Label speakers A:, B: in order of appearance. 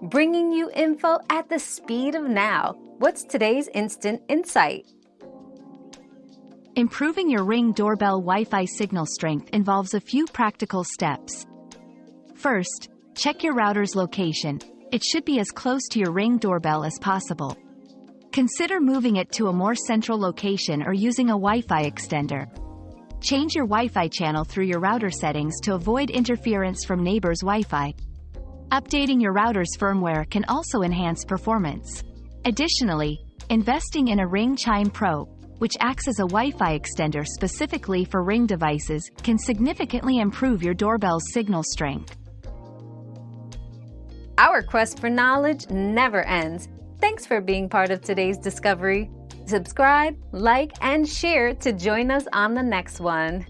A: bringing you info at the speed of now. What's today's instant insight?
B: Improving your Ring Doorbell Wi-Fi signal strength involves a few practical steps. First, check your router's location. It should be as close to your Ring doorbell as possible. Consider moving it to a more central location or using a Wi-Fi extender. Change your Wi-Fi channel through your router settings to avoid interference from neighbors' Wi-Fi. Updating your router's firmware can also enhance performance. Additionally, investing in a Ring Chime Pro, which acts as a Wi-Fi extender specifically for Ring devices, can significantly improve your doorbell's signal strength.
A: Our quest for knowledge never ends. Thanks for being part of today's discovery. Subscribe, like, and share to join us on the next one.